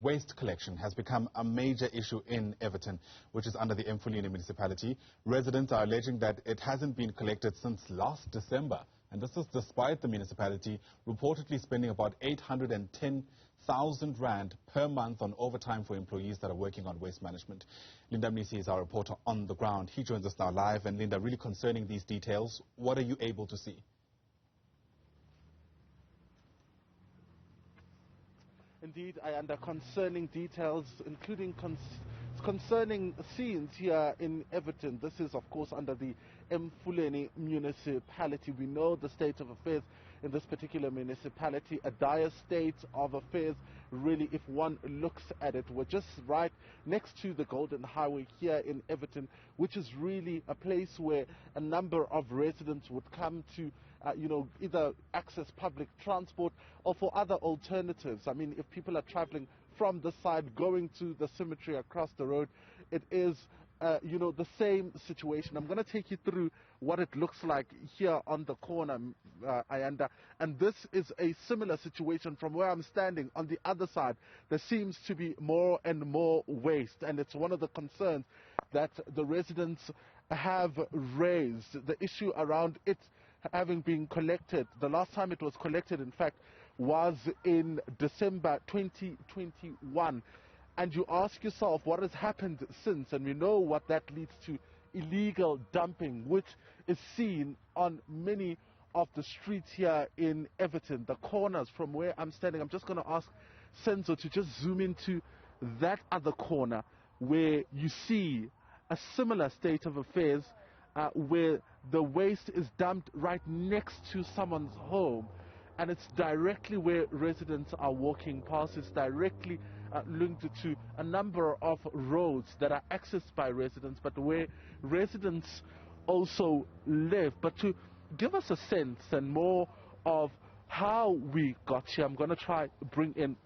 Waste collection has become a major issue in Everton, which is under the Emfuleni municipality. Residents are alleging that it hasn't been collected since last December. And this is despite the municipality reportedly spending about 810,000 rand per month on overtime for employees that are working on waste management. Linda Mnisi is our reporter on the ground. He joins us now live. And Linda, really concerning these details, what are you able to see? Indeed, I under concerning details, including concerning scenes here in Everton. This is, of course, under the Emfuleni municipality. We know the state of affairs in this particular municipality, a dire state of affairs, really, if one looks at it. We're just right next to the Golden Highway here in Everton, which is really a place where a number of residents would come to either access public transport or for other alternatives. I mean, if people are traveling from the side going to the cemetery across the road, it is the same situation. I'm going to take you through what it looks like here on the corner, Ayanda, and this is a similar situation from where I'm standing. On the other side, there seems to be more and more waste, and it's one of the concerns that the residents have raised, the issue around it having been collected. The last time it was collected, in fact, was in December 2021. And you ask yourself what has happened since, and we know what that leads to: illegal dumping, which is seen on many of the streets here in Everton, the corners from where I'm standing. I'm just going to ask Senzo to just zoom into that other corner where you see a similar state of affairs, where the waste is dumped right next to someone's home, and it's directly where residents are walking past. It's directly linked to a number of roads that are accessed by residents, but where residents also live. But to give us a sense and more of how we got here, I'm going to try to bring in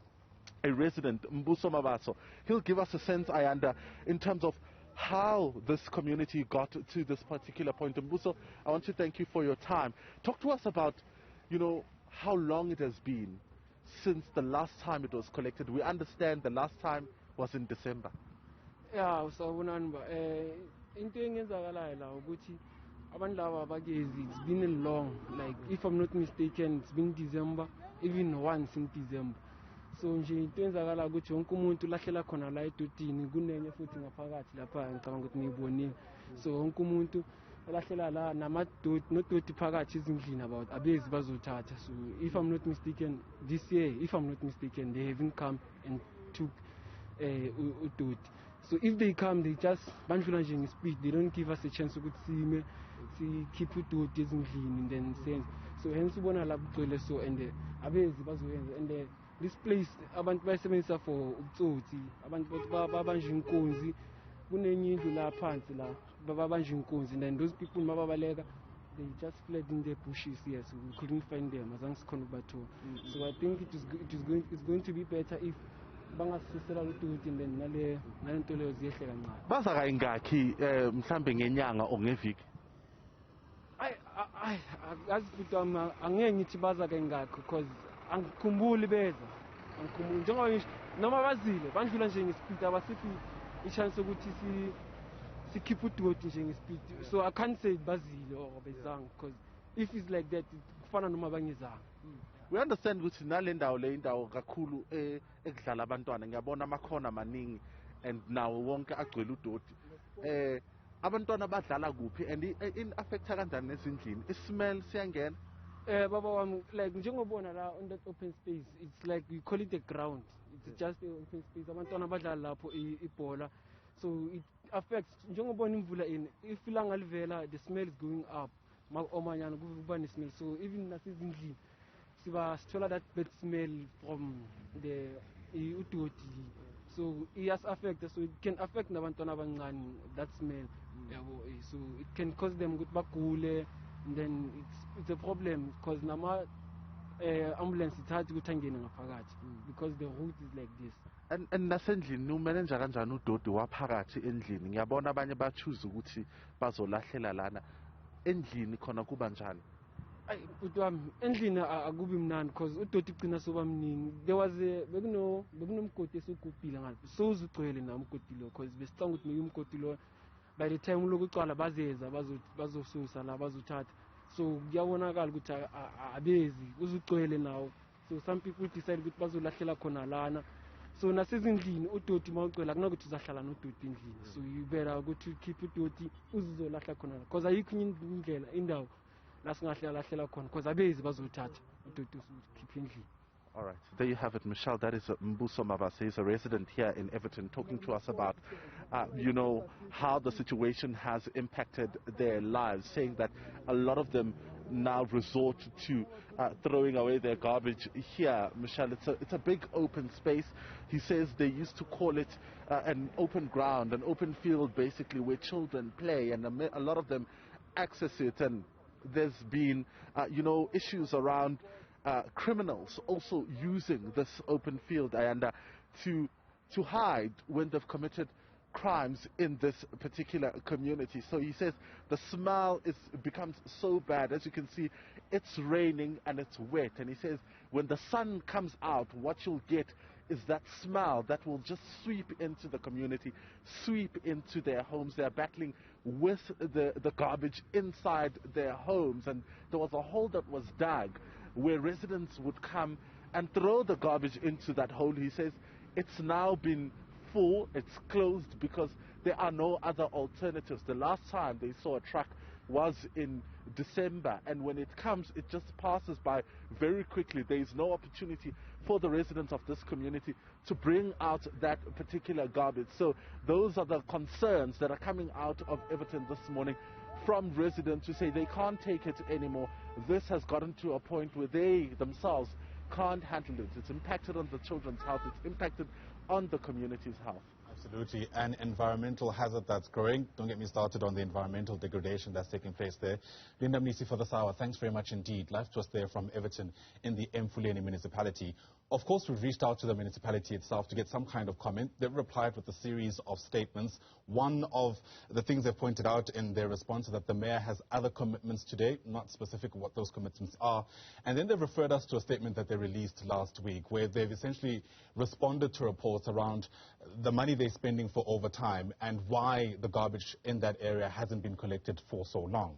a resident, Mbuso Mabaso. He'll give us a sense, Ayanda, in terms of how this community got to this particular point. Mbuso, I want to thank you for your time. Talk to us about, how long it has been since the last time it was collected. We understand the last time was in December. Yeah, so it's been long, like, if I'm not mistaken, it's been December, even once in December. So nje into enzakala ukuthi wonke umuntu lahlela khona la edotini kunenye futhi ngaphakathi lapha ngicabanga ukuthi niyibonile. So wonke umuntu lahlela la namadoti nodoti phakathi izindlini about abezi bazothatha. So if I'm not mistaken, this year, if I'm not mistaken, they haven't come and took udoti. So if they come, they just bandlula nje ngespeed. They don't give us a chance ukuthi si keep udoti ezindlini and then sense. So hence ubona la kugcwele so and abezi bazoyenza and this place abantu bayisebenzisa for ubutsotsi, abantu babanje inkunzi, kunenye indlu la phansi la babanje inkunzi, and then those people mababaleka, they just fled in the bushes here, so we couldn't find them. Azange sikhona ukubathola. So I think it's going to be better if bangasisela udoti and then nale nto leyo ziyehle kancane. Baza kayingakhi mhlambe ngenyanga or ngeviki? I futhi angeke ngithi baza kayingakhi because angikhumbuli beza, angikhumbuli njengoba ngisho noma bazile bandlula nje ngespeed abasiphi i-chance ukuthi sikhiphe udoti nje ngespeed. So I can't say bazile or bezanga, because if it's like that kufana noma bangezanga. We understand ukuthi nale ndawo le indawo kakhulu ekudlala abantwana, ngiyabona amakhona maningi and nawo wonke agcwele udoti. Abantwana badlala kuphi and in affecta kanjani nezindlini? Ismell siyangena? Baba, like njengobona la on that open space, it's like we call it a ground. It's just an open space. Abantwana badlala lapho ibhola. So it affects njengobona imvula in. If ilanga livela, the smell is going up. Omanyana kuba ne smell. So even nasezindlini sithola that bad smell from the udoti. So it has affected. So it can affect nabantwana abancane, that smell. So it can cause them ukuthi bagule. And then it's a problem because nama ambulance ithathi ukuthi angene ngaphakathi because the route is like this. And nasendlini numele nje kanjani udodi waphakathi endlini? Ngiyabona abanye ba choose ukuthi bazolahlela lana endlini khona kuba njani. Bhuti wami endlini akubi mnandi because udoti ugcina soba mningi. There was bekunomgodi esugubhile ngapha sowuzugcwele nawo umgodi lo because besicanga ukuthi maybe umgodi lo by the time lokuqala bazeza bazosusa la bazothatha, so kuyabonakala ukuthi abezi uzugcwele nawo, so some people decide ukuthi bazolahlela khona lana. So nasezindlini udoti mawugcwele akunakuthi uzahlala nodoti endlini, so you better ukuthi keep udoti uzizolahla khona because ayikho indlela indawo la singahlala khona because abezi bazothatha udoti usikhipha endlini. All right, there you have it, Michelle. That is Mbuso Mabase. He's a resident here in Everton, talking to us about, how the situation has impacted their lives, saying that a lot of them now resort to throwing away their garbage here. Michelle, it's a big open space. He says they used to call it an open ground, an open field, basically, where children play, and a lot of them access it. And there's been, issues around criminals also using this open field and to hide when they've committed crimes in this particular community. So he says the smell becomes so bad. As you can see, it's raining and it's wet, and he says when the sun comes out, what you'll get is that smell that will just sweep into the community, sweep into their homes. They're battling with the garbage inside their homes, and there was a hole that was dug where residents would come and throw the garbage into that hole. He says it's now been full, it's closed because there are no other alternatives. The last time they saw a truck was in December, and when it comes, it just passes by very quickly. There is no opportunity for the residents of this community to bring out that particular garbage. So those are the concerns that are coming out of Everton this morning from residents who say they can't take it anymore. This has gotten to a point where they themselves can't handle it. It's impacted on the children's health. It's impacted on the community's health. Absolutely. An environmental hazard that's growing. Don't get me started on the environmental degradation that's taking place there. Linda Mnisi for this hour. Thanks very much indeed. Live to us there from Everton in the Emfuleni municipality. Of course, we've reached out to the municipality itself to get some kind of comment. They've replied with a series of statements. One of the things they've pointed out in their response is that the mayor has other commitments today, not specific what those commitments are. And then they've referred us to a statement that they released last week, where they've essentially responded to reports around the money they're spending for overtime and why the garbage in that area hasn't been collected for so long.